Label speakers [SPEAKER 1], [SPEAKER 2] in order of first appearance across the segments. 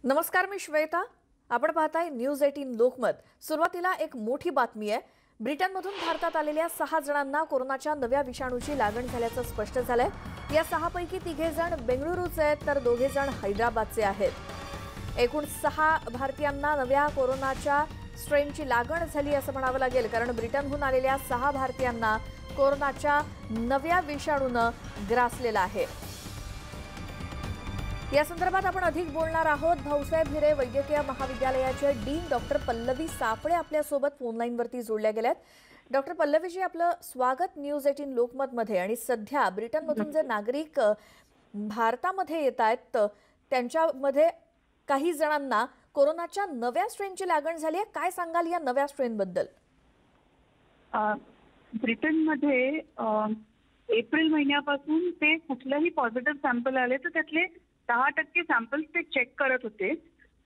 [SPEAKER 1] नमस्कार, मी श्वेता. आपण पाहताय न्यूज 18 लोकमत. सुरुवातीला एक मोठी बातमी आहे. ब्रिटनमधून भारतात आलेल्या 6 जणांना कोरोनाच्या नव्या विषाणूची लागण झाल्याचं स्पष्ट झालंय. या 6 पैकी 3 जण बेंगळुरूचे आहेत तर 2 जण हैदराबादचे आहेत. एकूण 6 भारतीयांना नव्या कोरोनाच्या स्ट्रेनची लागण झाली असं म्हणावं लागेल, कारण ब्रिटनहून आलेल्या 6 भारतीयांना कोरोनाच्या नव्या विषाणूनं ग्रासलेला आहे. या संदर्भात आपण अधिक बोलणार आहोत. भाऊसाहेब हिरे वैद्यकीय महाविद्यालयाचे डीन डॉक्टर पल्लवी सापळे आपल्यासोबत फोनलाईनवरती जोडल्या गेल्यात. डॉक्टर पल्लवीजी, आपलं स्वागत न्यूज 18 लोकमतमध्ये. आणि सध्या ब्रिटनमधून जे नागरिक भारतामध्ये येत आहेत त्यांच्यामध्ये काही जणांना कोरोनाच्या नव्या स्ट्रेनची लागण झाली आहे. काय सांगाल या नव्या स्ट्रेनबद्दल?
[SPEAKER 2] ब्रिटनमध्ये एप्रिल महिन्यापासून ते कुठलेही पॉझिटिव्ह सॅम्पल आले तर त्यातले 10% सॅम्पल्स ते चेक करत होते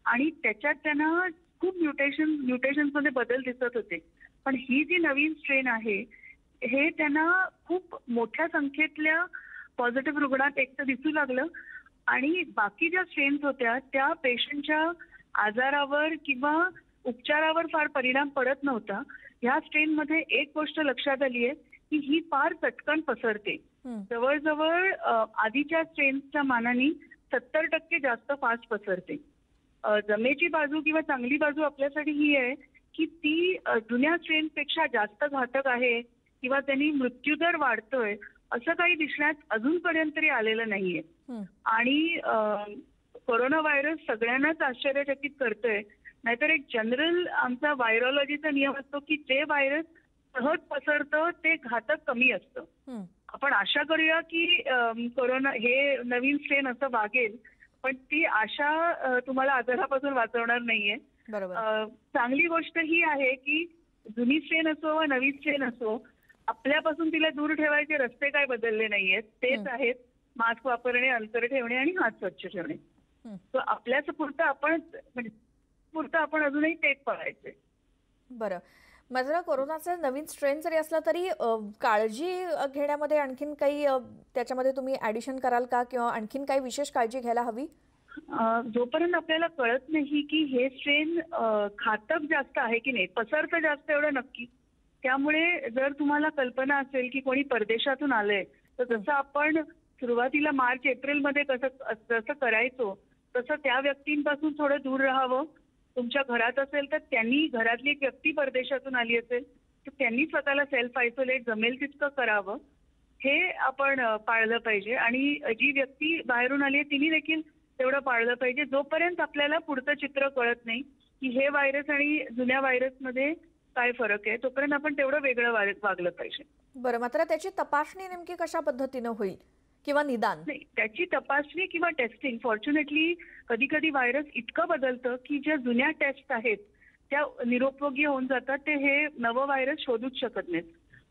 [SPEAKER 2] आणि त्याच्यात त्यांना खूप म्युटेशन्स मध्ये बदल दिसत होते. पण ही जी नवीन स्ट्रेन आहे हे त्यांना खूप मोठ्या संख्येतल्या पॉझिटिव्ह रुग्णात एक तर दिसू लागलं आणि बाकी ज्या स्ट्रेन्स होत्या त्या पेशंटच्या आजारावर किंवा उपचारावर फार परिणाम पडत नव्हता. ह्या स्ट्रेनमध्ये एक गोष्ट लक्षात आली आहे की ही फार चटकन पसरते. जवळजवळ आधीच्या स्ट्रेन्सच्या मानाने 70% जास्त फास्ट पसरते. जमेची बाजू किंवा चांगली बाजू आपल्यासाठी ही आहे की ती जुन्या स्ट्रेनपेक्षा जास्त घातक आहे किंवा त्यांनी मृत्यूदर वाढतोय असं काही दिसण्यात अजूनपर्यंत तरी आलेलं नाहीये. आणि कोरोना व्हायरस सगळ्यांनाच आश्चर्यचकित करतोय. नाहीतर एक जनरल आमचा व्हायरोलॉजीचा नियम असतो की जे व्हायरस सहज पसरतं ते घातक कमी असतं. आपण आशा करूया की कोरोना हे नवीन स्ट्रेन असं वागेल, पण ती आशा तुम्हाला आजारापासून वाचवणार नाहीये. चांगली गोष्ट ही आहे की जुनी स्ट्रेन असो वा नवी स्ट्रेन असो, आपल्यापासून तिला दूर ठेवायचे रस्ते काय बदलले नाहीयेत. तेच आहेत मास्क वापरणे, अंतर ठेवणे आणि हात स्वच्छ ठेवणे. तर आपल्याच पुरतं आपण अजूनही तेच पाळायचे.
[SPEAKER 1] बरं, मात्र कोरोनाचा नवीन स्ट्रेन जरी असला तरी काळजी घेण्यामध्ये आणखीन काही त्याच्यामध्ये तुम्ही ऍडिशन कराल का, किंवा आणखीन काही विशेष काळजी घ्यायला हवी?
[SPEAKER 2] जोपर्यंत आपल्याला कळत नाही की हे स्ट्रेन घातक जास्त आहे की नाही, पसरतं जास्त एवढं नक्की. त्यामुळे जर तुम्हाला कल्पना असेल की कोणी परदेशातून आलंय तर जसं आपण सुरुवातीला मार्च एप्रिल मध्ये जसं करायचो तसं त्या व्यक्तींपासून थोडं दूर राहावं. तुमच्या घरात असेल तर त्यांनी, घरातली एक व्यक्ती परदेशातून आली असेल तर त्यांनी स्वतःला सेल्फ आयसोलेट जमेल तितकं करावं. हे आपण पाळलं पाहिजे. आणि जी व्यक्ती बाहेरून आली आहे तिने देखील तेवढं पाळलं पाहिजे. जोपर्यंत आपल्याला पुढचं चित्र कळत नाही की हे व्हायरस आणि जुन्या व्हायरसमध्ये काय फरक आहे, तोपर्यंत आपण तेवढं वेगळं वागलं पाहिजे.
[SPEAKER 1] बरं, मात्र त्याची तपासणी नेमकी कशा पद्धतीनं होईल किंवा निदान?
[SPEAKER 2] नाही, त्याची तपासणी किंवा टेस्टिंग, फॉर्च्युनेटली कधी कधी व्हायरस इतकं बदलतं की ज्या जुन्या टेस्ट आहेत त्या निरुपयोगी होऊन जातात. ते हे नवं व्हायरस शोधूच शकत नाहीत.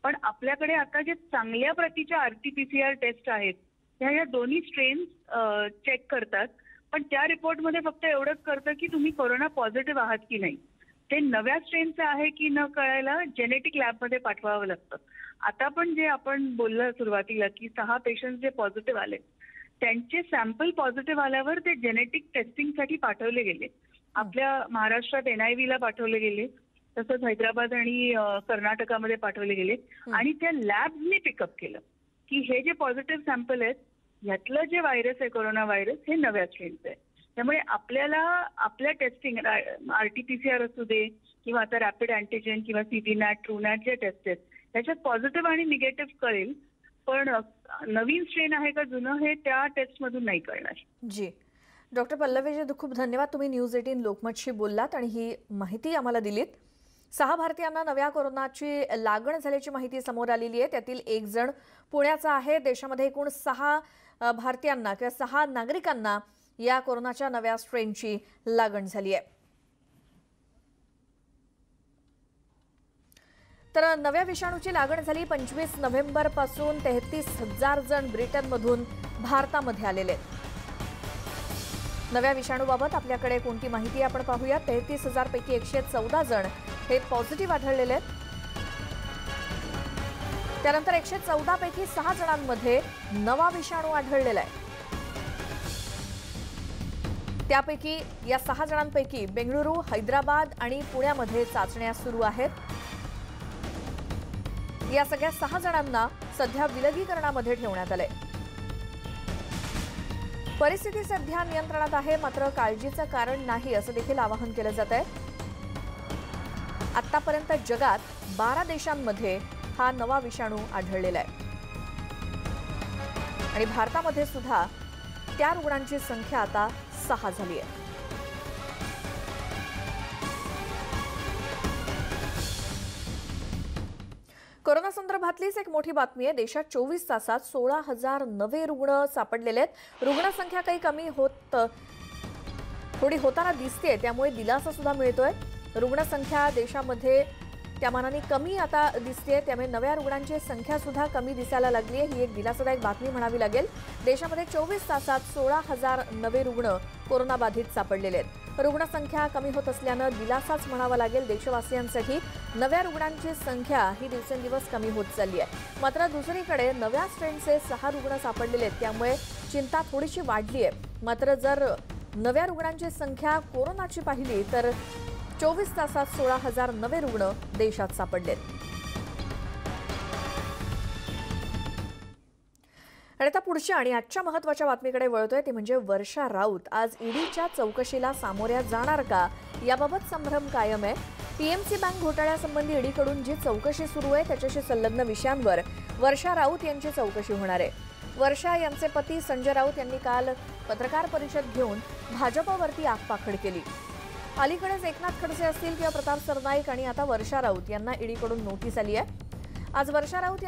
[SPEAKER 2] पण आपल्याकडे आता जे चांगल्या प्रतीच्या RT-PCR टेस्ट आहेत ह्या दोन्ही स्ट्रेन्स चेक करतात. पण त्या रिपोर्टमध्ये फक्त एवढंच करतं की तुम्ही कोरोना पॉझिटिव्ह आहात की नाही. ते नव्या स्ट्रेनचं आहे की न कळायला जेनेटिक लॅबमध्ये पाठवावं लागतं. आता पण जे आपण बोललो सुरुवातीला की 6 पेशंट जे पॉझिटिव्ह आले त्यांचे सॅम्पल पॉझिटिव्ह आल्यावर ते जेनेटिक टेस्टिंगसाठी पाठवले गेले. आपल्या महाराष्ट्रात NIV ला पाठवले गेले, तसंच हैदराबाद आणि कर्नाटकामध्ये पाठवले गेले. आणि त्या लॅबनी पिकअप केलं की हे जे पॉझिटिव्ह सॅम्पल आहेत ह्यातलं जे व्हायरस आहे कोरोना व्हायरस हे नव्या स्ट्रेनचं आहे. त्यामुळे आपल्याला आपल्या टेस्टिंग RT-PCR असू दे किंवा आता रॅपिड अँटीजेन किंवा CT-NAT, TrueNAT जे टेस्ट आहेत त्याच्यात पॉझिटिव्ह आणि निगेटिव्ह कळेल. पण नवीन स्ट्रेन आहे का जुनं हे त्या टेस्टमधून नाही कळणार.
[SPEAKER 1] जी, डॉक्टर पल्लवीजी खूप धन्यवाद. तुम्ही न्यूज 18 लोकमतशी बोललात आणि ही माहिती आम्हाला दिलीत. 6 भारतीयांना नव्या कोरोनाची लागण झाल्याची माहिती समोर आलेली आहे. त्यातील 1 जण पुण्याचा आहे. देशामध्ये एकूण 6 भारतीयांना किंवा 6 नागरिकांना या कोरोनाच्या नव्या स्ट्रेनची लागण झाली आहे. तर नव्या विषाणूची लागण झाली. 25 नोव्हेंबर पासून 33,000 जण ब्रिटनमधून भारतामध्ये आलेले आहेत. नव्या विषाणूबाबत आपल्याकडे कोणती माहिती आपण पाहूया. 33,000 पैकी 114 जण हे पॉझिटिव्ह आढळलेले आहेत. त्यानंतर 114 पैकी 6 जणांमध्ये नवा विषाणू आढळलेला आहे. त्यापैकी या 6 जणांपैकी बेंगळुरू, हैदराबाद आणि पुण्यामध्ये चाचण्या सुरू आहेत. या सगळ्या 6 जणांना सध्या विलगीकरणामध्ये ठेवण्यात आले. परिस्थिती सध्या नियंत्रणात आहे, मात्र काळजीचं कारण नाही असं देखील आवाहन केलं जात आहे. आतापर्यंत जगात 12 देशांमध्ये हा नवा विषाणू आढळलेला आहे आणि भारतामध्ये सुद्धा त्या रुग्णांची संख्या आता 6 झाली आहे. कोरोना संदर्भातलीच एक मोठी बातमी आहे. देशात 24 तासात 16,000 नवे रुग्ण सापडलेले आहेत. रुग्णसंख्या काही कमी थोडी होताना दिसते, त्यामुळे दिलासा सुद्धा मिळतोय. रुग्णसंख्या देशामध्ये त्या मानाने कमी आता दिसते, त्यामुळे नव्या रुग्णांची संख्या सुद्धा कमी दिसायला लागली आहे. ही एक दिलासादायक बातमी म्हणावी लागेल. देशामध्ये 24 तासात 16,000 नवे रुग्ण कोरोनाबाधित सापडलेले आहेत. रुग्णसंख्या कमी होत असल्यानं दिलासाच म्हणावा लागेल देशवासियांसाठी. नव्या रुग्णांची संख्या ही दिवसेंदिवस कमी होत चालली आहे. मात्र दुसरीकडे नव्या स्ट्रेनचे 6 रुग्ण सापडलेले आहेत, त्यामुळे चिंता थोडीशी वाढली आहे. मात्र जर नव्या रुग्णांची संख्या कोरोनाची पाहिली तर 24 तासात 16,000 नवे रुग्ण देशात सापडलेत. आणि आता पुढच्या आणि आजच्या महत्त्वाच्या बातमीकडे वळतोय, ती म्हणजे वर्षा राऊत आज ईडीच्या चौकशीला सामोऱ्या जाणार का, याबाबत संभ्रम कायम आहे. पीएमसी बँक घोटाळ्यासंबंधी ईडीकडून जी चौकशी सुरू आहे त्याच्याशी संलग्न विषयांवर वर्षा राऊत यांची चौकशी होणार आहे. वर्षा यांचे पती संजय राऊत यांनी काल पत्रकार परिषद घेऊन भाजपवरती आगपाखड केली. अलीकडेच एकनाथ खडसे असतील किंवा प्रताप सरनाईक आणि आता वर्षा राऊत यांना ईडीकडून नोटीस आली आहे. आज वर्षा राऊत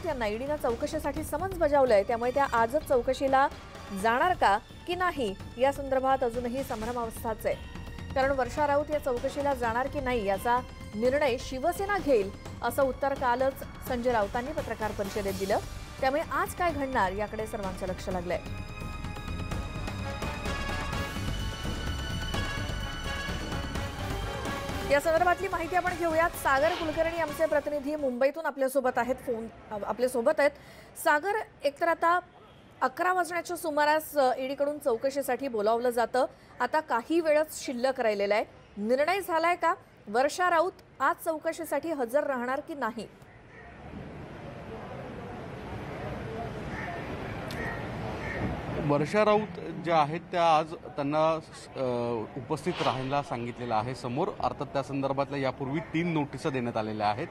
[SPEAKER 1] यांना ईडीनं चौकशीसाठी समन्स बजावलंय, त्यामुळे त्या आजच चौकशीला जाणार का की नाही या संदर्भात अजूनही संभ्रमावस्थाच आहे. कारण वर्षा राऊत या चौकशीला जाणार की नाही याचा निर्णय शिवसेना घेईल असं उत्तर कालच संजय राऊतांनी पत्रकार परिषदेत दिलं. त्यामुळे आज काय घडणार याकडे सर्वांचं लक्ष लागलंय. या संदर्भातली माहिती आपण घेऊयात. सागर कुलकर्णी आमचे प्रतिनिधी मुंबईतून आपल्यासोबत आहेत. सागर, एकतर आता 11 वाजण्याच्या सुमारास ईडीकडून चौकशीसाठी बोलावलं जातं. आता काही वेळच शिल्लक राहिलेला आहे. निर्णय झालाय का वर्षा राऊत आज चौकशीसाठी हजर राहणार की नाही?
[SPEAKER 3] वर्षा राऊत ज्या आहेत त्या आज त्यांना उपस्थित राहायला सांगितलेलं आहे समोर. अर्थात त्या संदर्भातल्या यापूर्वी 3 नोटिसा देण्यात आलेल्या आहेत.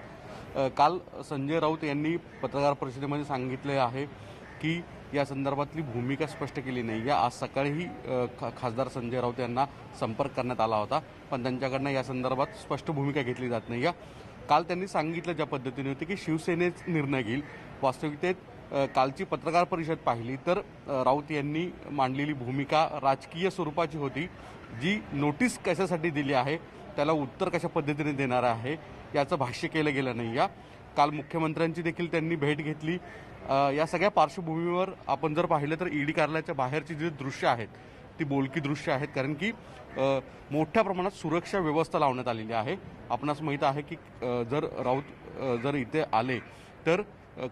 [SPEAKER 3] काल संजय राऊत यांनी पत्रकार परिषदेमध्ये सांगितले आहे की या संदर्भातली भूमिका स्पष्ट केली नाही. आज सकाळीही खासदार संजय राऊत यांना संपर्क करण्यात आला होता, पण त्यांच्याकडनं या संदर्भात स्पष्ट भूमिका घेतली जात नाही. काल त्यांनी सांगितलं ज्या पद्धतीने होते की शिवसेनेच निर्णय घेईल. वास्तविकतेत कालची पत्रकार परिषद पाहिली तर राऊत यांनी मांडलेली भूमिका राजकीय स्वरूपाची होती. जी नोटीस कशासाठी दिली आहे, त्याला उत्तर कशा पद्धतीने देणार आहे याचं भाष्य केलं गेलं नाही. काल मुख्यमंत्र्यांची देखील त्यांनी भेट घेतली. या सगळ्या पार्श्वभूमीवर आपण जर पाहिलं तर ईडी कार्यालयाच्या बाहेरची जी दृश्य आहेत ती बोलकी दृश्य आहेत, कारण की मोठ्या प्रमाणात सुरक्षा व्यवस्था लावण्यात आलेली आहे. आपणास माहीत आहे की जर राऊत जर इथे आले तर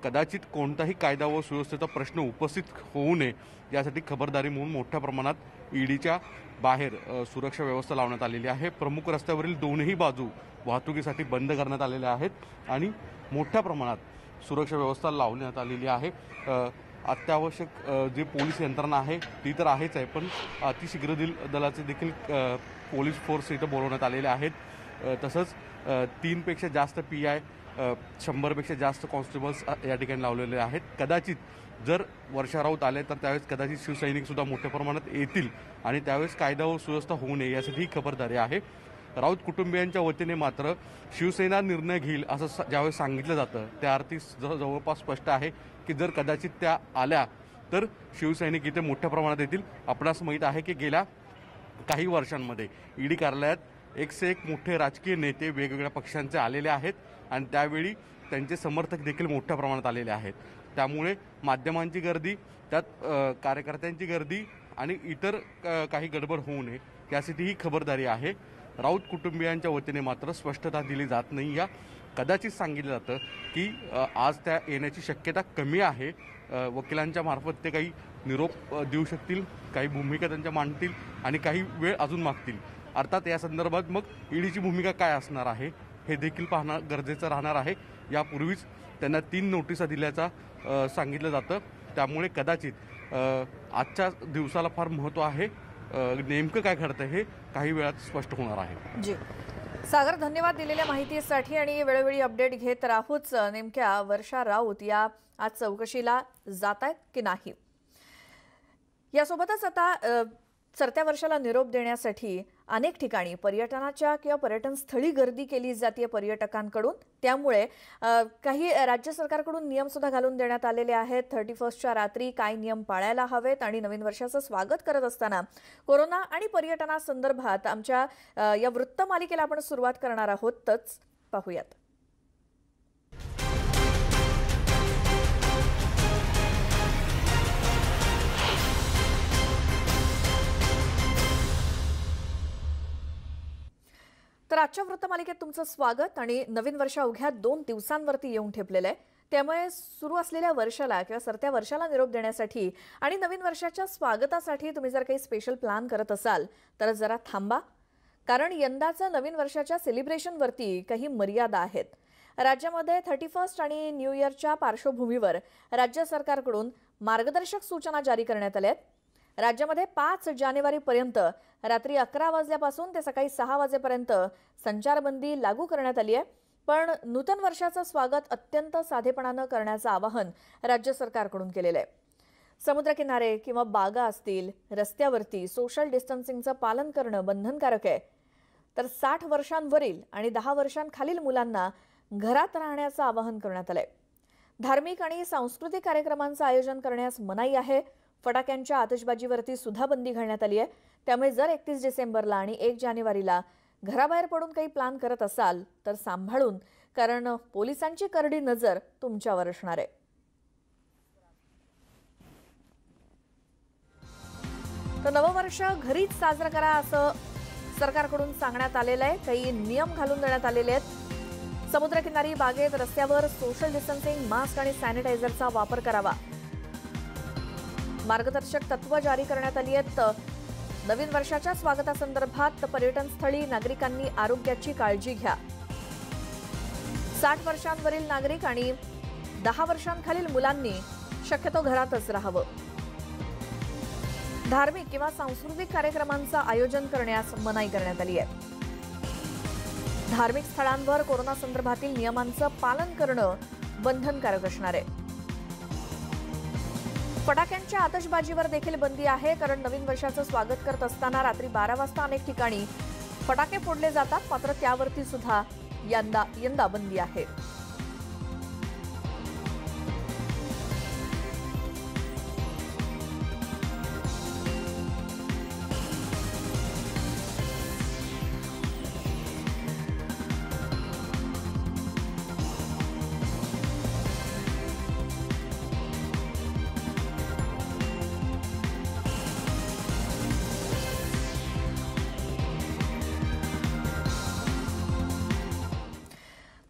[SPEAKER 3] कदाचित कोणताही कायदा व सुव्यवस्थेचा प्रश्न उपस्थित होऊ नये यासाठी खबरदारी म्हणून मोठ्या प्रमाणात ईडीच्या बाहेर सुरक्षा व्यवस्था लावण्यात आलेली आहे. प्रमुख रस्त्यावरील दोनही बाजू वाहतुकीसाठी बंद करण्यात आलेल्या आहेत आणि मोठ्या प्रमाणात सुरक्षा व्यवस्था लावण्यात आलेली आहे. अत्यावश्यक जे पोलीस यंत्रणा आहे ती तर आहेच आहे, पण अतिशीघ्र दलाचे देखील पोलीस फोर्स इथं बोलवण्यात आलेले आहेत. तसंच 3पेक्षा जास्त PI, 100पेक्षा जास्त कॉन्स्टेबल्स या ठिकाणी लावलेले आहेत. कदाचित जर वर्षा राऊत आले तर त्यावेळेस कदाचित शिवसैनिकसुद्धा मोठ्या प्रमाणात येतील आणि त्यावेळेस कायदा व सुव्यवस्था होऊ नये यासाठी ही खबरदारी आहे. राऊत कुटुंबियांच्या वतीने मात्र शिवसेना निर्णय घेईल असं ज्यावेळेस सांगितलं जातं त्या अर्थी जवळपास स्पष्ट आहे की जर कदाचित त्या आल्या तर शिवसैनिक इथे मोठ्या प्रमाणात येतील. आपणास माहीत आहे की गेल्या काही वर्षांमध्ये ईडी कार्यालयात एकसे एक मोठे राजकीय नेते वेगवेगळ्या पक्षांचे आलेले आहेत आणि त्यावेळी त्यांचे समर्थक देखील मोठ्या प्रमाणात आलेले आहेत. त्यामुळे माध्यमांची गर्दी, त्यात कार्यकर्त्यांची गर्दी आणि इतर काही गडबड होऊ नये यासाठी ही खबरदारी आहे. राऊत कुटुंबियांच्या वतीने मात्र स्पष्टता दिली जात नाही. कदाचित सांगितलं जातं की आज त्या येण्याची शक्यता कमी आहे. वकिलांच्या मार्फत ते काही निरोप देऊ शकतील, काही भूमिका त्यांच्या मांडतील आणि काही वेळ अजून मागतील. अर्थात या संदर्भात मग ईडीची भूमिका काय असणार आहे हे देखील पाहणं गरजेचं राहणार आहे. यापूर्वीच त्यांना 3 नोटिसा दिल्याचा सांगितलं जातं. त्यामुळे कदाचित आजच्या दिवसाला फार महत्त्व आहे. नेमकं काय घडतं हे काही वेळात स्पष्ट होणार आहे.
[SPEAKER 1] जी सागर, धन्यवाद दिलेल्या माहितीसाठी आणि वेळोवेळी अपडेट घेत राहूच. नेमक्या वर्षा राऊत या आज चौकशीला जात आहेत की नाही. यासोबतच आता सरत्या वर्षाला निरोप देण्यासाठी अनेक ठिकाणी पर्यटनाच्या किंवा पर्यटन स्थळी गर्दी केली जाते पर्यटकांकडून. त्यामुळे काही राज्य सरकारकडून नियम सुद्धा घालून देण्यात आलेले आहेत. 31च्या रात्री काय नियम पाळायला हवेत आणि नवीन वर्षाचं स्वागत करत असताना कोरोना आणि पर्यटनासंदर्भात आमच्या या वृत्तमालिकेला आपण सुरुवात करणार आहोत. पाहूयात. तर आजच्या वृत्तमालिकेत तुमचं स्वागत. आणि नवीन वर्ष अवघ्या 2 दिवसांवरती येऊन ठेपलेलं आहे. त्यामुळे सुरू असलेल्या वर्षाला किंवा सरत्या वर्षाला निरोप देण्यासाठी आणि नवीन वर्षाच्या स्वागतासाठी तुम्ही जर काही स्पेशल प्लॅन करत असाल तर जरा थांबा, कारण यंदाचं नवीन वर्षाच्या सेलिब्रेशनवरती काही मर्यादा आहेत. राज्यामध्ये 31 आणि न्यू इयरच्या पार्श्वभूमीवर राज्य सरकारकडून मार्गदर्शक सूचना जारी करण्यात आल्या आहेत. राज्यामध्ये 5 जानेवारीपर्यंत रात्री 11 वाजल्यापासून ते सकाळी 6 वाजेपर्यंत संचारबंदी लागू करण्यात आली आहे. पण नूतन वर्षाचं स्वागत अत्यंत साधेपणानं करण्याचं आवाहन राज्य सरकारकडून केलेलं आहे. समुद्रकिनारे किंवा बागा असतील, रस्त्यावरती सोशल डिस्टन्सिंगचं पालन करणं बंधनकारक आहे. तर 60 वर्षांवरील आणि 10 वर्षांखालील मुलांना घरात राहण्याचं आवाहन करण्यात आलंय. धार्मिक आणि सांस्कृतिक कार्यक्रमांचं आयोजन करण्यास मनाई आहे. फटाक्यांच्या आतिषबाजीवरती सुद्धा बंदी घालण्यात आली आहे. त्यामुळे जर 31 डिसेंबरला आणि 1 जानेवारीला घराबाहेर पडून काही प्लॅन करत असाल तर सांभाळून, कारण पोलिसांची करडी नजर तुमच्यावर असणार आहे. तर नववर्ष घरीच साजरं करा असं सरकारकडून सांगण्यात आलेलं आहे. काही नियम घालून देण्यात आलेले आहेत. समुद्रकिनारी, बागेत, रस्त्यावर सोशल डिस्टन्सिंग, मास्क आणि सॅनिटायझरचा वापर करावा. मार्गदर्शक तत्व जारी करण्यात आली आहेत. नवीन वर्षाच्या स्वागतासंदर्भात पर्यटन स्थळी नागरिकांनी आरोग्याची काळजी घ्या. 60 वर्षांवरील नागरिक आणि 10 वर्षांखालील मुलांनी शक्यतो घरातच राहावं. धार्मिक किंवा सांस्कृतिक कार्यक्रमांचं आयोजन करण्यास मनाई करण्यात आली आहे. धार्मिक स्थळांवर कोरोना संदर्भातील नियमांचं पालन करणं बंधनकारक असणार आहे. फटाक्यांच्या आतिषबाजीवर देखील बंदी आहे, कारण नवीन वर्षाचं स्वागत करत असताना रात्री 12 वाजता अनेक ठिकाणी फटाके फोडले जातात. मात्र त्यावरती सुद्धा यंदा बंदी आहे.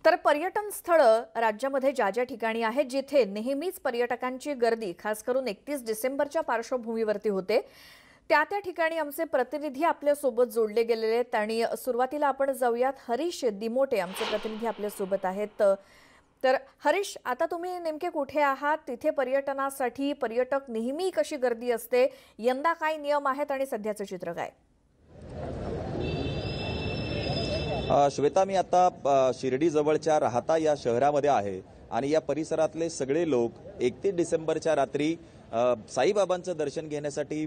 [SPEAKER 1] तर पर्यटन स्थळं राज्यामध्ये ज्या ज्या ठिकाणी आहेत, जिथे नेहमीच पर्यटकांची गर्दी खास करून 31 डिसेंबरच्या पार्श्वभूमीवरती होते, त्या ठिकाणी आमचे प्रतिनिधी आपल्या सोबत जोडले गेलेले आहेत. आणि सुरुवातीला आपण जाऊयात. हरीश दिमोटे आमचे प्रतिनिधी आपल्या सोबत आहेत. तर हरीश, आता तुम्ही नेमके कुठे आहात? तिथे पर्यटनासाठी पर्यटक नेहमी कशी गर्दी असते, यंदा काय नियम आहेत आणि सध्याचं चित्र काय?
[SPEAKER 4] श्वेता, मी आता शिर्डी जवळच्या राहता या शहरामध्ये आहे आणि या परिसरातले सगळे लोक 31 डिसेंबरच्या रात्री साईबाबांचं दर्शन घेण्यासाठी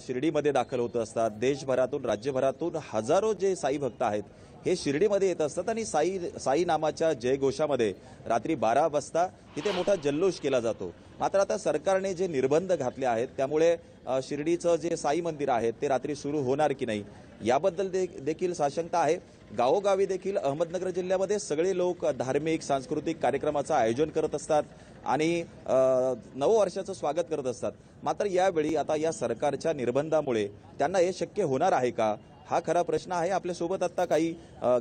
[SPEAKER 4] शिर्डीमध्ये दाखल होत असतात. देशभरातून, राज्यभरातून हजारो जे साई भक्त आहेत हे शिर्डीमध्ये येत असतात आणि साई नामाच्या जयघोषामध्ये रात्री 12 वाजता तिथे मोठा जल्लोष केला जातो. मात्र आता सरकारने जे निर्बंध घातले आहेत त्यामुळे शिर्डीचं जे साई मंदिर आहे ते रात्री सुरू होणार की नाही याबद्दल देखील साशंकता आहे. गावोगावी देखील अहमदनगर जिल्ह्यामध्ये सगळे लोक धार्मिक सांस्कृतिक कार्यक्रमाचं आयोजन करत असतात आणि नववर्षाचं स्वागत करत असतात. मात्र यावेळी आता या सरकारच्या निर्बंधामुळे त्यांना हे शक्य होणार आहे का, हा खरा प्रश्न आहे. आपल्यासोबत आता काही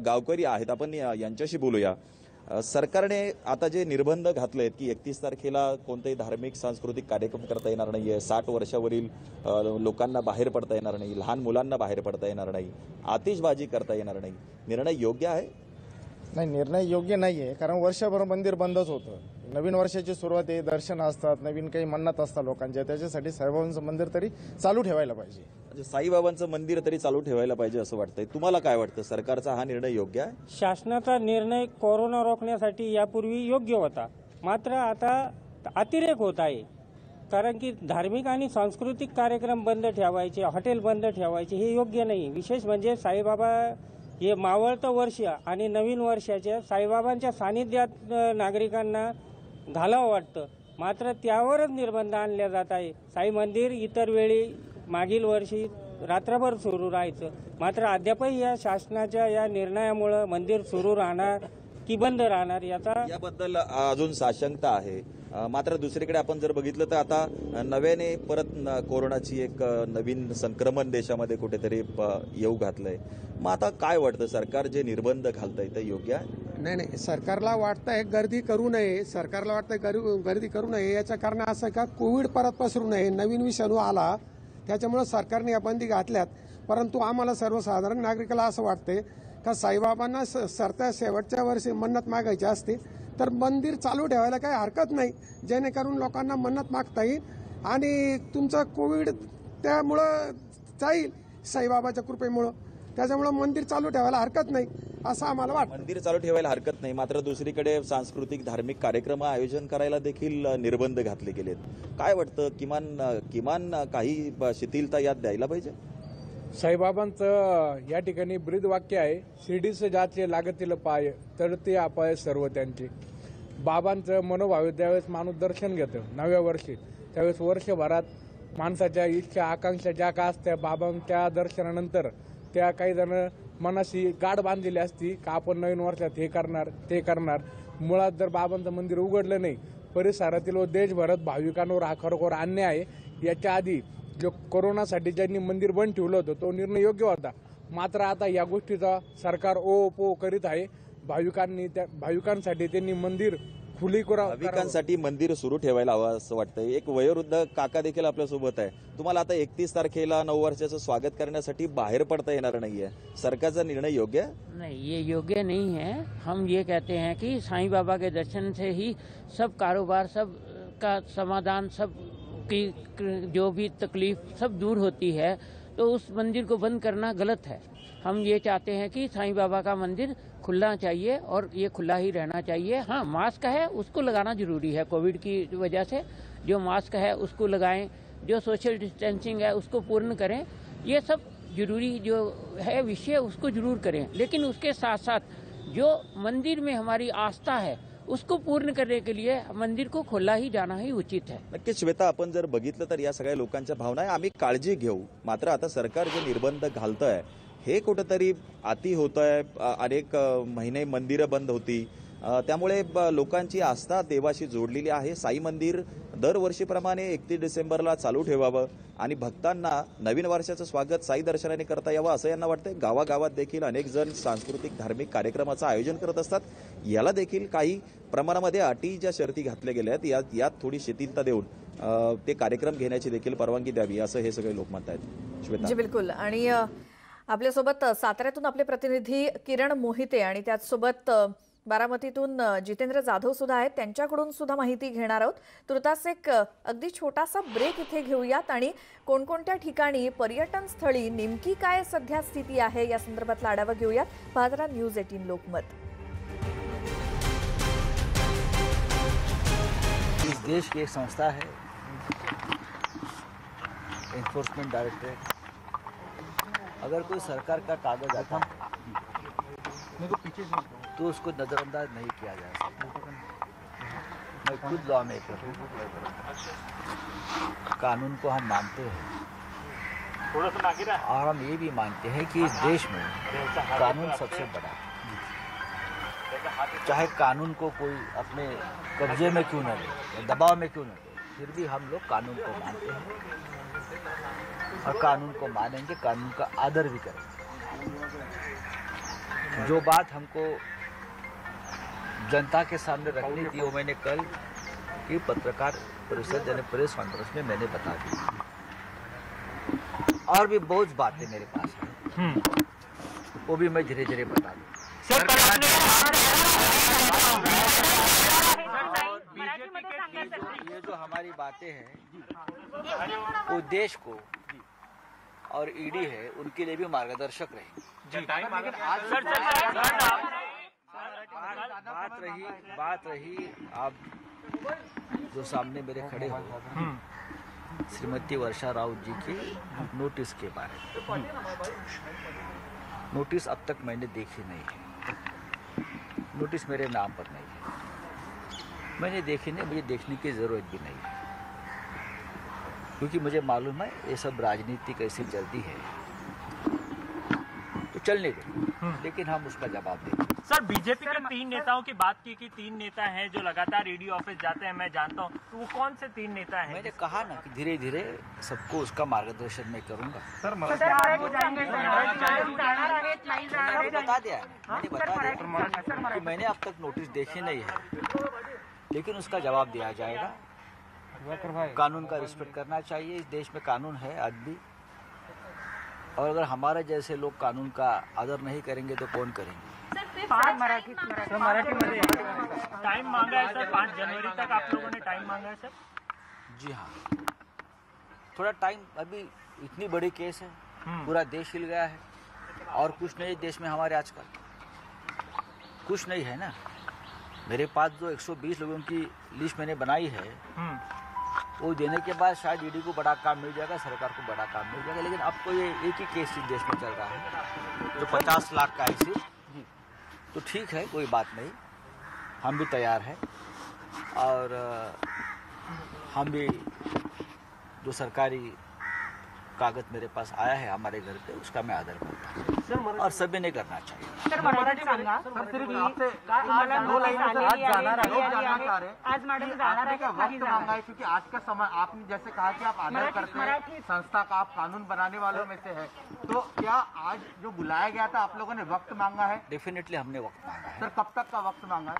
[SPEAKER 4] गावकरी आहेत, आपण यांच्याशी बोलूया. सरकारने आता जे निर्बंध घातले आहेत की 31 तारखेला कोणतेही धार्मिक सांस्कृतिक कार्यक्रम करता येणार नाही आहे, 60 वर्षावरील लोकांना बाहेर पडता येणार नाही, लहान मुलांना बाहेर पडता येणार नाही, आतिषबाजी करता येणार नाही, निर्णय योग्य आहे?
[SPEAKER 5] नाही, निर्णय योग्य नाही आहे, कारण वर्षभर मंदिर बंदच होतं. नवीन वर्षाची सुरुवात आहे, दर्शन असतात, नवीन काही मन्नत असतात लोकांच्या, त्याच्यासाठी साईबाबांचं मंदिर तरी चालू ठेवायला पाहिजे.
[SPEAKER 4] म्हणजे साईबाबांचं मंदिर तरी चालू ठेवायला पाहिजे असं वाटतंय. तुम्हाला काय वाटतं, सरकारचा हा निर्णय योग्य आहे?
[SPEAKER 6] शासनाचा निर्णय कोरोना रोखण्यासाठी यापूर्वी योग्य होता, मात्र आता अतिरेक होत आहे. कारण की धार्मिक आणि सांस्कृतिक कार्यक्रम बंद ठेवायचे, हॉटेल बंद ठेवायचे हे योग्य नाही. विशेष म्हणजे साईबाबा हे मावळतं वर्ष आणि नवीन वर्षाच्या साईबाबांच्या सानिध्यात नागरिकांना घालावं वाटतं, मात्र त्यावरच निर्बंध आणले जात आहे. साई मंदिर इतर वेळी मागील वर्षी रात्रभर सुरू राहायचं, मात्र अद्यापही या शासनाच्या या निर्णयामुळं मंदिर सुरू राहणार की बंद राहणार
[SPEAKER 4] याबद्दल अजून साशंकता आहे. मात्र दुसरीकडे आपण जर बघितलं तर आता नव्याने परत कोरोनाची एक नवीन संक्रमण देशामध्ये कुठेतरी येऊ घातलंय. मग आता काय वाटतं, सरकार जे निर्बंध घालतंय ते योग्य आहे?
[SPEAKER 7] नाही, सरकारला वाटतंय गर्दी करू नये, सरकारला वाटतंय गर्दी करू नये. याचं कारण असं का कोविड परत पसरू नये, नवीन विषाणू आला त्याच्यामुळे सरकारने या बंदी घातल्यात. परंतु आम्हाला सर्वसाधारण नागरिकाला असं वाटतंय का साईबाबांना सरत्या शेवटच्या वर्षी मन्नत मागायची असते तर मंदिर चालू ठेवायला काही हरकत नाही, जेणेकरून लोकांना मन्नत मागता येईल आणि तुमचं कोविड त्यामुळं जाईल साईबाबाच्या कृपेमुळं. त्याच्यामुळं मंदिर चालू ठेवायला हरकत नाही असं आम्हाला वाटतं.
[SPEAKER 4] मंदिर चालू ठेवायला हरकत नाही, मात्र दुसरीकडे सांस्कृतिक धार्मिक कार्यक्रम आयोजन करायला देखील निर्बंध घातले गेलेत. काय वाटतं, किमान काही शिथिलता यात द्यायला पाहिजे?
[SPEAKER 8] साईबाबांचं या ठिकाणी ब्रीद वाक्य आहे, शिर्डीचे जाचे लागतील पाय तळते अपाय सर्व त्यांचे. बाबांचं मनोभाव त्यावेळेस माणूस दर्शन घेतं नव्या वर्षी, त्यावेळेस वर्षभरात माणसाच्या इच्छा आकांक्षा ज्या का असत्या बाबांच्या दर्शनानंतर त्या काही जण मनाशी गाठ बांधलेली असती का आपण नवीन वर्षात हे करणार ते करणार. मुळात जर बाबांचं मंदिर उघडलं नाही, परिसरातील व देशभरात भाविकांवर हा खरोखर अन्याय आहे. याच्या आधी जो कोरोनासाठी ज्यांनी मंदिर बंद ठेवलं होतं तो निर्णय योग्य होता, मात्र आता या गोष्टीचा सरकार ओ करीत आहे. भाविकांसाठी त्यांनी मंदिर खुली
[SPEAKER 4] भाविकांसाठी मंदिर सुरू ठेवायला हवं असं वाटतंय. एक वयोवृद्ध काका देखील आपल्यासोबत आहे. तुम्हाला आता 31 तारखेला नववर्षाचं स्वागत करण्यासाठी बाहेर पडता येणार नाहीये, सरकारचा निर्णय योग्य आहे?
[SPEAKER 9] नहीं, ये योग्य नहीं है. हम ये कहते हैं कि साईं बाबा के दर्शन से ही सब कारोबार, सब का समाधान, सब की जो भी तकलीफ सब दूर होती है, तो उस मंदिर को बंद करना गलत है. हम ये चाहते हैं कि साईं बाबा का मंदिर खुलना चाहिए और ये खुला ही रहना चाहिए. हाँ, मास्क है उसको लगाना जरूरी है, कोविड की वजह से जो मास्क है उसको लगाएं, जो सोशल डिस्टेंसिंग है उसको पूर्ण करें. ये सब जरूरी जो है विषय उसको जरूर करें, लेकिन उसके साथ साथ जो मंदिर में हमारी आस्था है उसको पूर्ण करने के लिए मंदिर को खोला ही जाना ही उचित है.
[SPEAKER 4] नक्कीच श्वेता, आपण जर बघितलं तर या सगळ्या लोकांच्या भावना आहे, आम्ही काळजी घेऊ, मात्र आता सरकार जे निर्बंध घालतंय हे कुठेतरी अति होत आहे. अनेक महिने मंदिरं बंद होती, त्यामुळे लोकांची आस्था देवाशी जोडलेली आहे. साई मंदिर दरवर्षीप्रमाणे 31 डिसेंबरला चालू ठेवावं आणि भक्तांना नवीन वर्षाचं स्वागत साई दर्शनाने करता यावं असं यांना वाटतंय. गावागावात देखील अनेक जण सांस्कृतिक धार्मिक कार्यक्रमाचं आयोजन करत असतात. याला देखील काही प्रमाणामध्ये अटी ज्या शर्ती घातल्या गेल्या आहेत यात थोडी शिथिलता देऊन ते कार्यक्रम घेण्याची देखील परवानगी द्यावी असं हे सगळे लोक म्हणत आहेत. श्वेता
[SPEAKER 1] जी बिलकुल. आणि आपल्यासोबत साताऱ्यातून आपले प्रतिनिधी किरण मोहिते आणि त्याचसोबत बारामतीतून जितेंद्र जाधव सुद्धा आहेत, त्यांच्याकडून सुद्धा माहिती घेणार आहोत. तुर्तास एक अगदी छोटासा ब्रेक इथे घेऊयात आणि कोणकोणत्या ठिकाणी पर्यटन स्थळी नेमकी काय सध्या स्थिती आहे या संदर्भातला आढावा घेऊयात. पाहत रहा न्यूज 18 लोकमत.
[SPEAKER 10] इस देश की एक संस्था है एनफोर्समेंट डायरेक्टरेट. अगर कोई सरकार का कागज आता है तो उसको नजरअंदाज नहीं किया जा सकता. मैं खुद लॉ मेकर हूँ, कानून को हम मानते हैं और हम ये भी मानते हैं कि इस देश में कानून सबसे बड़ा है. चाहे कानून को कोई अपने कब्जे में क्यों न ले, दबाव में क्यों न ले, फिर भी हम लोग कानून को मानते हैं और कानून को मानेंगे, कानून का आदर भी करेंगे. जो बात हमको जनता के सामने रखनी थी वो मैंने कल की पत्रकार परिषद यानी प्रेस कॉन्फ्रेंस में मैंने बता दी। और भी बहुत बातें मेरे पास है, वो भी मैं धीरे धीरे बता दूँ। ये जो हमारी बातें हैं वो देश को और ईडी है उनके लिए भी मार्गदर्शक रहेंगे। बात रही आप जो सामने मेरे खड़े हो श्रीमती वर्षा राउत जी की नोटिस के बारे में। नोटिस अब तक मैंने देखी नहीं है, नोटिस मेरे नाम पर नहीं है, मैंने देखी नहीं, मुझे देखने की ज़रूरत भी नहीं है, क्योंकि मुझे मालूम है ये सब राजनीति कैसे चलती है, तो चलने दो, लेकिन हम उसका जवाब देंगे।
[SPEAKER 11] सर, बीजेपी के 3 नेताओं की बात की कि 3 नेता हैं जो लगातार ईडी ऑफिस जाते हैं, मैं जानता हूं, तो वो कौन से 3 नेता हैं?
[SPEAKER 10] मैंने कहा ना कि धीरे धीरे सबको उसका मार्गदर्शन मैं करूंगा।
[SPEAKER 11] सर,
[SPEAKER 10] बता दिया कि मैंने अब तक नोटिस देखी नहीं है, लेकिन उसका जवाब दिया जाएगा। कानून का रिस्पेक्ट करना चाहिए, इस देश में कानून है आज भी, और अगर हमारे जैसे लोग कानून का आदर नहीं करेंगे तो कौन करेंगे।
[SPEAKER 11] मराठी टाइम मांगा है सर, 5 जनवरी तक आप लोगों ने टाइम मांगा है सर?
[SPEAKER 10] जी हाँ, थोड़ा टाइम, अभी इतनी बड़ी केस है, पूरा देश हिल गया है, और कुछ नहीं देश में हमारे आजकल कुछ नहीं है ना। मेरे पास जो 120 लोगों की लिस्ट मैंने बनाई है वो देने के बाद शायद ईडी को बड़ा काम मिल जाएगा, सरकार को बड़ा काम मिल जाएगा, लेकिन अब तो ये एक ही केस इस देश में चल रहा है जो 50 लाख का है। तो ठीक है, कोई बात नहीं, हम भी तैयार हैं, और हम भी जो सरकारी कागज मेरे पास आया है हमारे घर पे उसका मैं आदर करता हूँ, और सभी ने करना चाहिए।
[SPEAKER 12] आज मॅडम वक्त मांगा है, क्योंकि आज का समय आपने जैसे कहा कि आप आदर करते हैं संस्था का, आप कानून बनाने वालों में से है, तो क्या आज जो बुलाया गया था आप लोगों ने वक्त मांगा है?
[SPEAKER 10] डेफिनेटली हमने वक्त मांगा है।
[SPEAKER 12] सर, कब तक का वक्त मांगा है?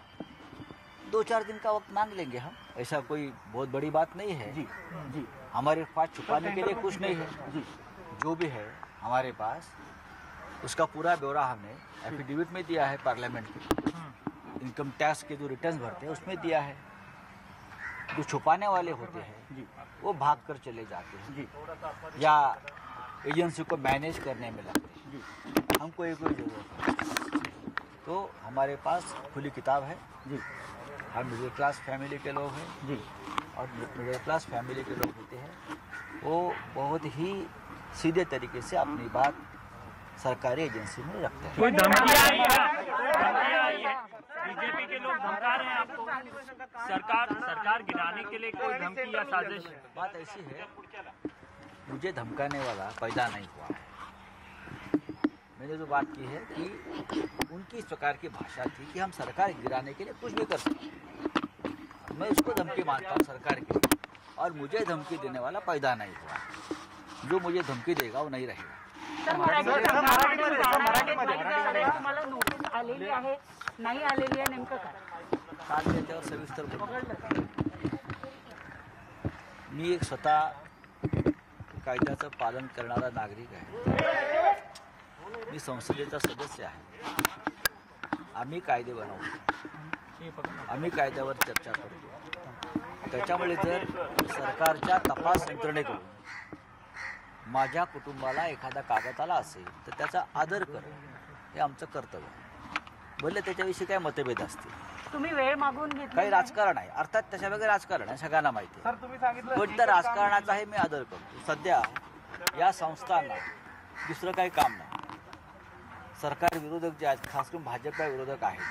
[SPEAKER 10] 2-4 दिन का वक्त मांग लेंगे हम, ऐसा कोई बहुत बड़ी बात नहीं है।
[SPEAKER 12] जी जी,
[SPEAKER 10] हमारे पास छुपाने के लिए कुछ नहीं है जी, जो भी है हमारे पास उसका पूरा ब्यौरा हमने एफिडेविट में दिया है, पार्लियामेंट के इनकम टैक्स के जो रिटर्न भरते हैं उसमें दिया है। जो छुपाने वाले होते हैं वो भाग कर चले जाते हैं जी, या एजेंसी को मैनेज करने में लगते हैं जी, हमको एक कोई जरूरत है। तो हमारे पास खुली किताब है जी, हम मिडिल क्लास फैमिली के लोग हैं जी, और मिडिल क्लास फैमिली के लोग होते हैं वो बहुत ही सीधे तरीके से अपनी बात सरकारी एजेंसी में रखते हैं।
[SPEAKER 11] कोई धमकी आई है? बीजेपी के लोग धमका रहे हैं आपको, सरकार गिराने के लिए कोई धमकी या साजिश?
[SPEAKER 10] बात ऐसी है, मुझे धमकाने वाला पैदा नहीं हुआ है। मैंने जो बात की है कि उनकी इस प्रकार की भाषा थी कि हम सरकार गिराने के लिए कुछ भी कर सकते हैं, मैं उसको धमकी मानता हूँ सरकार की, और मुझे धमकी देने वाला पैदा नहीं हुआ। जो मुझे धमकी देगा वो नहीं रहेगा।
[SPEAKER 12] नाही आलेली आहे, नेमकं काय?
[SPEAKER 10] काल त्याच्यावर सविस्तर बोलू। मी एक स्वतः कायद्याचं पालन करणारा नागरिक आहे, मी संसदेचा सदस्य आहे, आम्ही कायदे बनवतो, आम्ही कायद्यावर चर्चा करतो। त्याच्यामुळे जर सरकारच्या तपास यंत्रणेकडून माझ्या कुटुंबाला एखादा कागद आला असेल तर त्याचा आदर करणं हे आमचं कर्तव्य आहे। भले त्याच्याविषयी काय मतभेद असतील,
[SPEAKER 12] तुम्ही वेळ मागून घेतली,
[SPEAKER 10] काही राजकारण आहे, अर्थात त्याच्यावेगळे राजकारण आहे, सगळ्यांना माहिती आहे, पण त्या राजकारणाचाही मी आदर करतो। सध्या या संस्थांना दुसरं काही काम नाही, सरकार विरोधक जे आहेत, खास करून भाजपा विरोधक आहेत,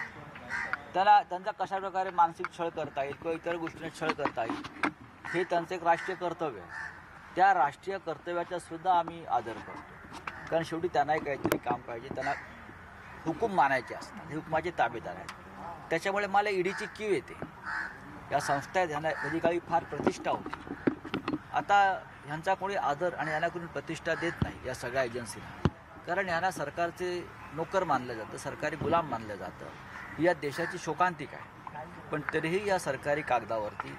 [SPEAKER 10] त्यांचा कशा प्रकारे मानसिक छळ करता येईल किंवा इतर गोष्टींना छळ करता येईल हे त्यांचं एक राष्ट्रीय कर्तव्य आहे। त्या राष्ट्रीय कर्तव्याचा सुद्धा आम्ही आदर करतो, कारण शेवटी त्यांनाही काहीतरी काम पाहिजे, त्यांना हुकूम मानायचे असतात, हे हुकुमाचे ताबेदार आहेत। त्याच्यामुळे मला ईडीची कीव येते। या संस्था ह्यांना कधी काळी फार प्रतिष्ठा होती, आता ह्यांचा कोणी आदर आणि ह्यांना कोणी प्रतिष्ठा देत नाही या सगळ्या एजन्सीला, कारण ह्यांना सरकारचे नोकर मानलं जातं, सरकारी गुलाम मानलं जातं, ही या देशाची शोकांतिक आहे. पण तरीही या सरकारी कागदावरती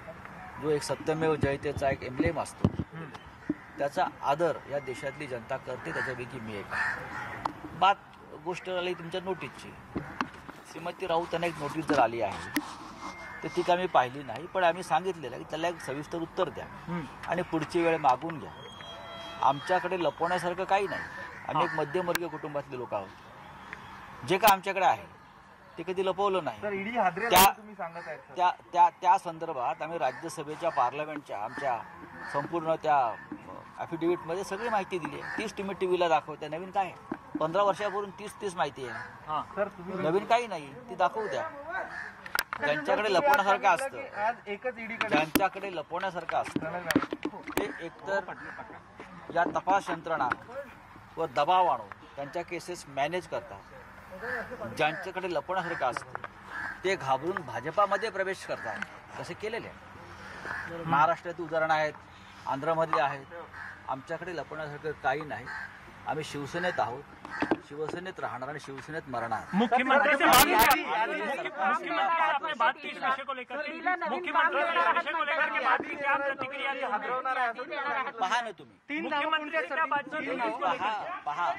[SPEAKER 10] जो एक सत्यमेव जयतेचा एक एम्ब्लेम असतो त्याचा आदर या देशातली जनता करते, त्याच्यापैकी मी एक आहे. गोष्ट आली तुमच्या नोटीसची. श्रीमती राऊतांना एक नोटीस जर आली आहे तर ती काय मी पाहिली नाही, पण आम्ही सांगितलेलं की त्याला एक सविस्तर उत्तर द्या आणि पुढची वेळ मागून घ्या. आमच्याकडे लपवण्यासारखं काही नाही. आम्ही एक मध्यमवर्गीय कुटुंबातले लोक आहोत. जे काय आमच्याकडे आहे ते कधी लपवलं नाही. त्या संदर्भात आम्ही राज्यसभेच्या पार्लमेंटच्या आमच्या संपूर्ण त्या ॲफिडेव्हिटमध्ये सगळी माहिती दिली आहे. 30 तुम्ही टीव्हीला दाखवते. नवीन काय 15 वर्षापूर्वी 30 माहिती आहे. नवीन काही नाही, ती दाखवू द्या. ज्यांच्याकडे लपवण्यासारखं असतं, ज्यांच्याकडे लपवण्यासारखं असतं ते एकतर या तपास यंत्रणा व दबाव आणून त्यांच्या केसेस मॅनेज करतात. ज्यांच्याकडे लपवण्यासारखं असतं ते घाबरून भाजपामध्ये प्रवेश करतात. तसे केलेले महाराष्ट्रातील उदाहरणं आहेत, आंध्रमधले आहेत. आमच्याकडे लपवण्यासारखं काही नाही. आम्ही शिवसेनेत आहोत, शिवसेनेत राहणार आणि शिवसेनेत मरणार.
[SPEAKER 11] मुख्यमंत्री से बात आपने बात की इस विषय को लेकर के, मुख्यमंत्री से विषय को लेकर के बात की, क्या प्रतिक्रिया
[SPEAKER 10] पहा ना तुम्ही.
[SPEAKER 11] मुख्यमंत्री का बातचीत
[SPEAKER 10] पहा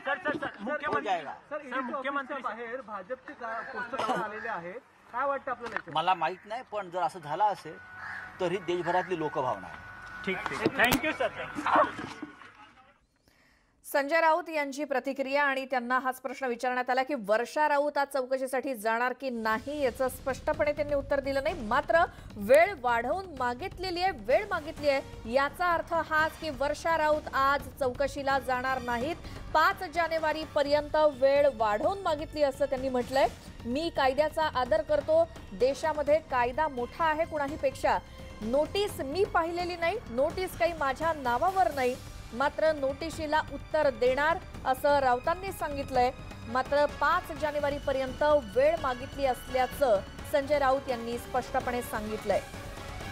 [SPEAKER 11] सर मुख्यमंत्री
[SPEAKER 12] बाहेर भाजपचे पोस्टर आलेले आहेत. काय वाटतं आपल्याला?
[SPEAKER 10] मला माहित नाही, पण जर असं झालं असेल तर ही देशभरातली लोकभावना आहे.
[SPEAKER 11] ठीक. Thank you sir.
[SPEAKER 1] संजय राऊत यांची प्रतिक्रिया आणि त्यांना हाच प्रश्न विचारण्यात आला की वर्षा राऊत आज चौकशीसाठी जाणार की नाही याचं स्पष्टपणे त्यांनी उत्तर दिलं नाही. मात्र वेळ वाढवून मागितलेली आहे याचा अर्थ हाच की वर्षा राऊत आज चौकशीला जाणार नाहीत. 5 जानेवारी पर्यंत वेळ वाढवून मागितली असं त्यांनी म्हटलंय. मी कायद्याचा आदर करतो. देशामध्ये कायदा मोठा आहे कुणाहीपेक्षा. नोटीस मी पाहिलेली नाही, नोटीस काही माझ्या नावावर नाही, मात्र नोटिशीला उत्तर देणार असं राऊतांनी सांगितलंय. मात्र 5 जानेवारी पर्यंत वेळ मागितली असल्याचं संजय राऊत यांनी स्पष्टपणे सांगितलंय.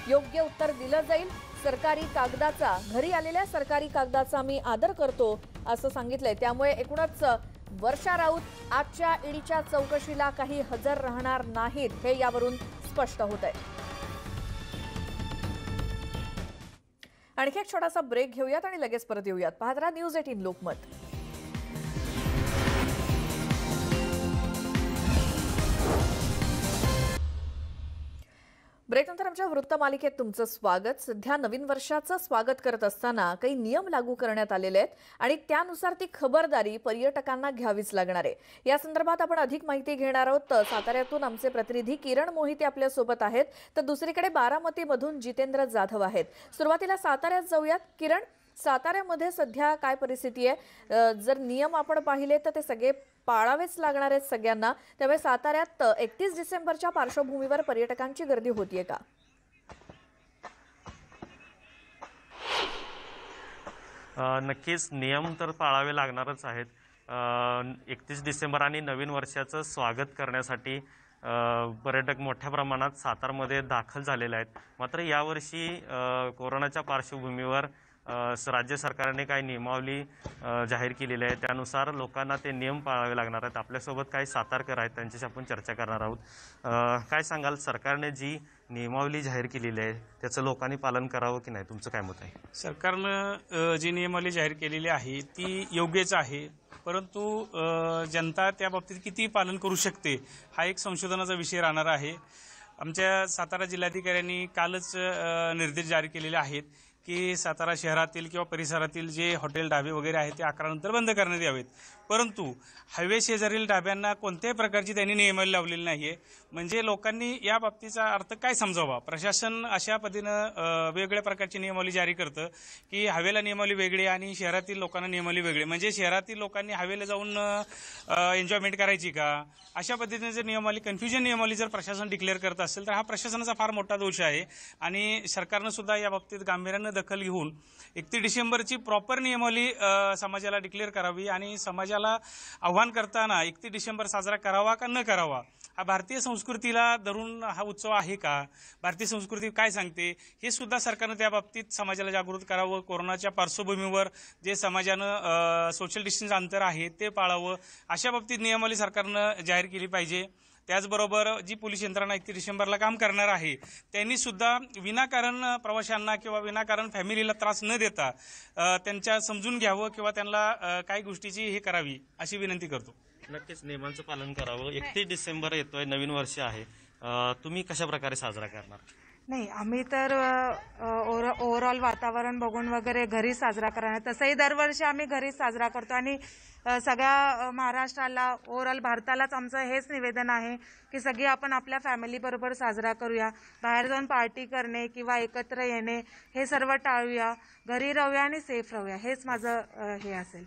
[SPEAKER 1] योग्य उत्तर दिलं जाईल. सरकारी कागदाचा, घरी आलेल्या सरकारी कागदाचा मी आदर करतो असं सांगितलंय. त्यामुळे एकूणच वर्षा राऊत आजच्या ईडीच्या चौकशीला काही हजर राहणार नाहीत हे यावरून स्पष्ट होत आहे. आणखी एक छोटासा ब्रेक घेऊयात आणि लगेच परत येऊयात. पाहत रहा न्यूज 18 लोकमत. ब्रेकनंतर आमच्या वृत्तमालिकेत तुमचं स्वागत. सध्या नवीन वर्षाचं स्वागत करत असताना काही नियम लागू करण्यात आलेले आहेत आणि त्यानुसार ती खबरदारी पर्यटकांना घ्यावीच लागणार आहे. या संदर्भात आपण अधिक माहिती घेणार आहोत. साताऱ्यातून आमचे प्रतिनिधी किरण मोहिते आपल्या सोबत आहेत, तर दुसरीकडे बारामतीमधून जितेंद्र जाधव आहेत. सुरुवातीला साताऱ्यात जाऊयात. किरण, साताऱ्यामध्ये सध्या काय परिस्थिती आहे? जर नियम आपण पाहिले तर ते सगळे पाळावेच लागणार आहेत सगळ्यांना. त्यामुळे साताऱ्यात 31 डिसेंबरच्या पार्श्वभूमीवर पर्यटकांची गर्दी होतीये का?
[SPEAKER 13] नक्कीच नियम तर पाळावे लागणारच आहेत. 31 डिसेंबर आणि नवीन वर्षाचं स्वागत करण्यासाठी पर्यटक मोठ्या प्रमाणात सातारमध्ये दाखल झालेले आहेत. मात्र यावर्षी कोरोनाच्या पार्श्वभूमीवर राज्य सरकारने काही नियमावली जाहीर केलेली आहे. त्यानुसार लोकांना ते नियम पाळावे लागणार आहेत. आपल्यासोबत काही सातारकर आहेत, त्यांच्याशी आपण चर्चा करणार आहोत. काय सांगाल, सरकारने जी नियमावली जाहीर केलेली आहे त्याचं लोकांनी पालन करावं की नाही, तुमचं काय मत आहे?
[SPEAKER 14] सरकारनं जी नियमावली जाहीर केलेली आहे ती योग्यच आहे, परंतु जनता त्या बाबतीत किती पालन करू शकते हा एक संशोधनाचा विषय राहणार आहे. आमच्या सातारा जिल्हाधिकाऱ्यांनी कालच निर्देश जारी केलेले आहेत की सातारा शहरातील किंवा परिसरातील जे हॉटेल ढाबे वगैरे आहेत ते 11 नंतर बंद करण्यात यावेत. परंतु हायवे शेजारील ढाब्यांना कोणत्याही प्रकारची त्यांनी नियमावली लावलेली नाही आहे. म्हणजे लोकांनी या बाबतीचा अर्थ काय समजावा? प्रशासन अशा पद्धतीनं वेगवेगळ्या प्रकारची नियमावली जारी करतं की हवेला नियमावली वेगळी आणि शहरातील लोकांना नियमावली वेगळी. म्हणजे शहरातील लोकांनी हवेला जाऊन एन्जॉयमेंट करायची का? अशा पद्धतीने जर नियमावली, कन्फ्युजन नियमावली जर प्रशासन डिक्लेअर करत असेल तर हा प्रशासनाचा फार मोठा दोष आहे. आणि सरकारनं सुद्धा या बाबतीत गांभीर्यानं दखल घेऊन 31 डिसेंबरची प्रॉपर नियमावली समाजाला डिक्लेअर करावी आणि समाजाला आव्हान करताना 31 डिसेंबर साजरा करावा का न करावा, हा भारतीय संस्कृतीला धरून हा उत्सव आहे का, भारतीय संस्कृती काय सांगते हे सुद्धा सरकारनं त्या बाबतीत समाजाला जागृत करावं. कोरोनाच्या पार्श्वभूमीवर जे समाजानं सोशल डिस्टन्स अंतर आहे ते पाळावं. अशा बाबतीत नियमावली सरकारनं जाहीर केली पाहिजे. त्याचबरोबर जी पोलीस यंत्रणा 31 डिसेंबरला काम करणार आहे त्यांनी सुद्धा विनाकारण प्रवाशांना किंवा विनाकारण फॅमिलीला त्रास न देता त्यांच्या समजून घ्यावं किंवा त्यांना काही गोष्टीची हे करावी अशी विनंती करतो.
[SPEAKER 13] नक्कीच नियमांचं पालन करावं. 31 डिसेंबर येतोय, नवीन वर्ष आहे. तुम्ही कशा प्रकारे साजरा करणार?
[SPEAKER 15] नाही, आम्ही तर ओव्हरऑल वातावरण बघून वगैरे घरी साजरा करणार. तसंही दरवर्षी आम्ही घरी साजरा करतो आणि सगळ्या महाराष्ट्राला ओव्हरऑल भारतालाच आमचं हेच निवेदन आहे की सगळी आपण आपल्या फॅमिलीबरोबर साजरा करूया. बाहेर जाऊन पार्टी करणे किंवा एकत्र येणे हे सर्व टाळूया. घरी राहूया आणि सेफ राहूया, हेच माझं हे असेल.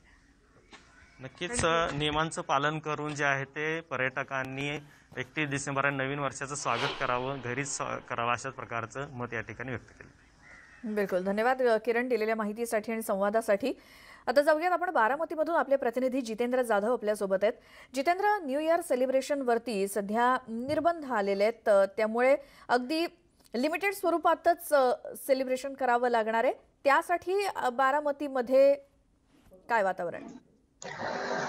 [SPEAKER 13] नक्कीच नियमांचं पालन करून जे आहे ते पर्यटकांनी 31 डिसेंबर आणि नवीन वर्षाचं स्वागत करावं, घरीच करावं, अशाच प्रकारचं मत या ठिकाणी व्यक्त केलं.
[SPEAKER 1] बिलकुल, धन्यवाद किरण दिलेल्या माहितीसाठी आणि संवादासाठी. आता जाऊयात आपण बारामतीमधून. आपले प्रतिनिधी जितेंद्र जाधव आपल्यासोबत आहेत. जितेंद्र, न्यू इयर सेलिब्रेशनवरती सध्या निर्बंध आलेले आहेत, त्यामुळे अगदी लिमिटेड स्वरूपातच सेलिब्रेशन करावं लागणार आहे. त्यासाठी बारामतीमध्ये काय वातावरण?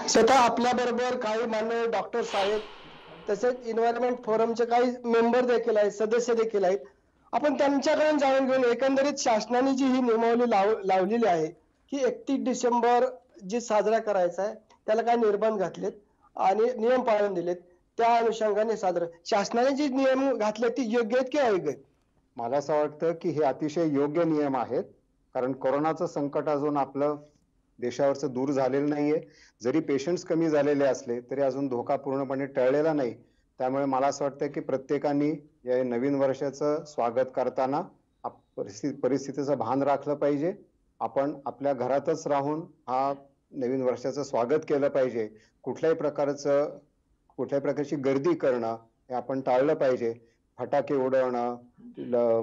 [SPEAKER 16] स्वतः आपल्या बरोबर काही मान्य डॉक्टर साहेब तसेच एन्व्हायरमेंट फोरमचे काही मेंबर देखील आहेत, सदस्य देखील आहेत. आपण त्यांच्याकडून जाणून घेऊन एकंदरीत शासनाने जी ही नियमावली लावलेली आहे की 31 डिसेंबर जी साजरा करायचा आहे त्याला काय निर्बंध घातलेत आणि नियम पाळून दिलेत, त्या अनुषंगाने शासनाने जी नियम घातले ती योग्य आहेत की अयोग्य आहेत?
[SPEAKER 17] मला असं वाटतं की हे अतिशय योग्य नियम आहेत, कारण कोरोनाचं संकट अजून आपलं देशावरचं दूर झालेलं नाहीये. जरी पेशंट्स कमी झालेले असले तरी अजून धोका पूर्णपणे टळलेला नाही. त्यामुळे मला असं वाटतं की प्रत्येकाने या नवीन वर्षाचं स्वागत करताना परिस्थितीचं भान राखलं पाहिजे. आपण आपल्या घरातच राहून हा नवीन वर्षाचं स्वागत केलं पाहिजे. कुठल्याही प्रकारची गर्दी करणं हे आपण टाळलं पाहिजे. फटाके उडवणं,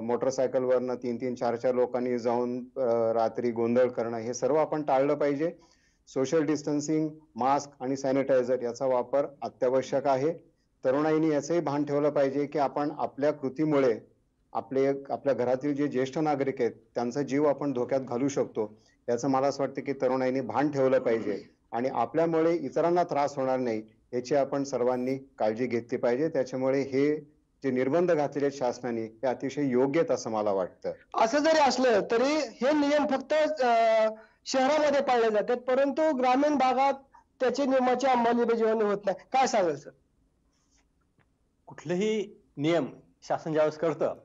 [SPEAKER 17] मोटरसायकलवरनं 3-3, 4-4 लोकांनी जाऊन रात्री गोंधळ करणं हे सर्व आपण टाळलं पाहिजे. सोशल डिस्टन्सिंग, मास्क आणि सॅनिटायझर याचा वापर अत्यावश्यक आहे. तरुणाईने याचंही भान ठेवलं पाहिजे की आपण आपल्या कृतीमुळे आपल्या घरातील जे ज्येष्ठ नागरिक आहेत त्यांचा जीव आपण धोक्यात घालू शकतो. याचं मला असं वाटतं की तरुणाईने भान ठेवलं पाहिजे आणि आपल्यामुळे इतरांना त्रास होणार नाही याची आपण सर्वांनी काळजी घेतली पाहिजे. त्याच्यामुळे हे जे निर्बंध घातलेले आहेत शासनाने हे अतिशय योग्य आहेत असं मला वाटतं.
[SPEAKER 16] असं जरी असलं तरी हे नियम फक्त शहरामध्ये पाळले जातात, परंतु ग्रामीण भागात त्याचे नियमाची अंमलबजावणी होत नाही. काय सांगाल सर?
[SPEAKER 18] कुठलेही नियम शासन ज्यावेळेस करतं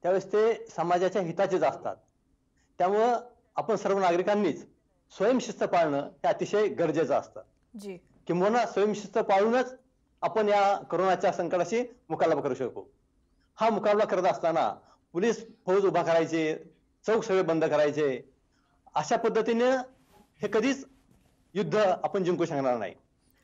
[SPEAKER 18] त्यावेळेस ते समाजाच्या हिताचेच असतात. त्यामुळं आपण सर्व नागरिकांनीच स्वयंशिस्त पाळणं हे अतिशय गरजेचं असतं. किंबहुना स्वयंशिस्त पाळूनच आपण या कोरोनाच्या संकटाशी मुकाबला करू शकू. हा मुकाबला करत असताना पोलीस फौज उभा करायचे, चौक सगळे बंद करायचे, अशा पद्धतीने हे कधीच युद्ध आपण जिंकू शकणार नाही.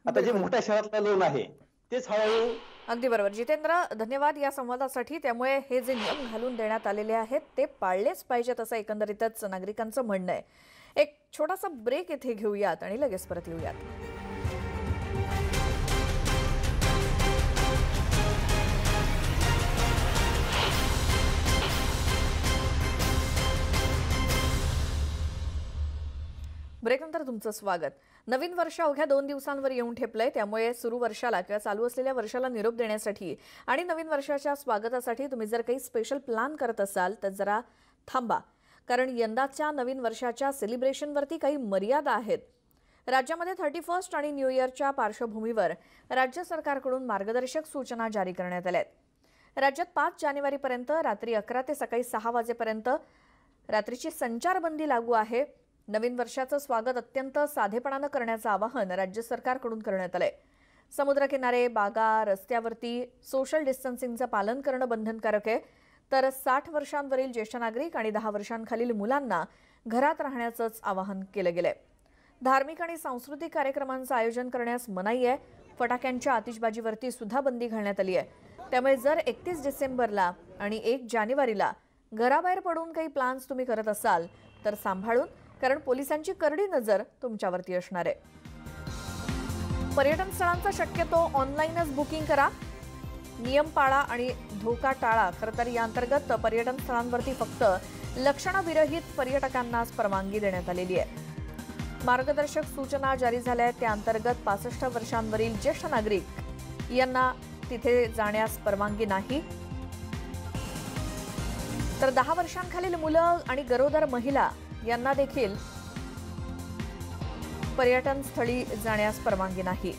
[SPEAKER 18] आता जे मोठ्या शहरातलं लोन आहे तेच हळूहळू.
[SPEAKER 1] अगदी बरोबर जितेंद्र, धन्यवाद या संवादासाठी. त्यामुळे हे जे नियम घालून देण्यात आलेले आहेत ते पाळलेच पाहिजेत असं एकंदरीतच नागरिकांचं म्हणणं आहे. एक छोटासा ब्रेक इथे घेऊयात आणि लगेच परत येऊयात. ब्रेकनंतर तुमचं स्वागत. नवीन वर्ष अवघ्या 2 दिवसांवर येऊन ठेपलंय, त्यामुळे सुरू वर्षाला किंवा चालू असलेल्या वर्षाला निरोप देण्यासाठी आणि नवीन वर्षाच्या स्वागतासाठी तुम्ही जर काही स्पेशल प्लॅन करत असाल तर जरा थांबा, कारण यंदाच्या नवीन वर्षाच्या सेलिब्रेशनवरती काही मर्यादा आहेत. राज्यामध्ये 31 आणि न्यू इयरच्या पार्श्वभूमीवर राज्य सरकारकडून मार्गदर्शक सूचना जारी करण्यात आल्या आहेत. राज्यात 5 जानेवारीपर्यंत रात्री 11 ते सकाळी 6 वाजेपर्यंत रात्रीची संचारबंदी लागू आहे. नवीन वर्षाचं स्वागत अत्यंत साधेपणानं करण्याचं आवाहन राज्य सरकारकडून करण्यात आलंय. समुद्रकिनारे, बागा, रस्त्यावरती सोशल डिस्टन्सिंगचं पालन करणं बंधनकारक आहे, तर 60 वर्षांवरील ज्येष्ठ नागरिक आणि 10 वर्षांखालील मुलांना घरात राहण्याचंच आवाहन केलं गेलंय. धार्मिक आणि सांस्कृतिक कार्यक्रमांचं आयोजन करण्यास मनाई आहे. फटाक्यांच्या आतिषबाजीवरती सुद्धा बंदी घालण्यात आली आहे. त्यामुळे जर 31 डिसेंबरला आणि 1 जानेवारीला घराबाहेर पडून काही प्लॅन्स तुम्ही करत असाल तर सांभाळून, कारण पोलिसांची करडी नजर तुमच्यावरती असणार आहे. पर्यटन स्थळांचं शक्यतो ऑनलाईनच बुकिंग करा, नियम पाळा आणि धोका टाळा. खरं तर या अंतर्गत पर्यटन स्थळांवरती फक्त लक्षणविरहित पर्यटकांनाच परवानगी देण्यात आलेली आहे. मार्गदर्शक सूचना जारी झाल्या आहेत. त्या अंतर्गत 65 वर्षांवरील ज्येष्ठ नागरिक यांना तिथे जाण्यास परवानगी नाही, तर 10 वर्षांखालील मुलं आणि गरोदर महिला यांना देखील पर्यटन स्थळी जाण्यास परवानगी नाही.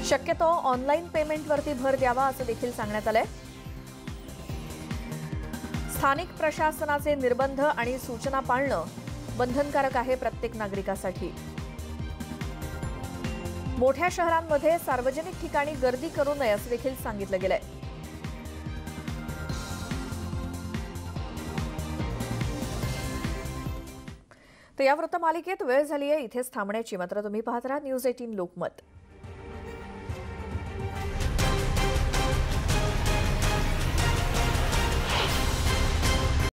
[SPEAKER 1] शक्यतो ऑनलाईन पेमेंटवरती भर द्यावा असं देखील सांगण्यात आलंय. स्थानिक प्रशासनाचे निर्बंध आणि सूचना पाळणं बंधनकारक आहे प्रत्येक नागरिकासाठी. मोठ्या शहरांमध्ये सार्वजनिक ठिकाणी गर्दी करू नये असं देखील सांगितलं गेलंय. तर या वृत्तमालिकेत वेळ झाली आहे इथेच थांबण्याची. मात्र तुम्ही पाहत राहा न्यूज 18 लोकमत.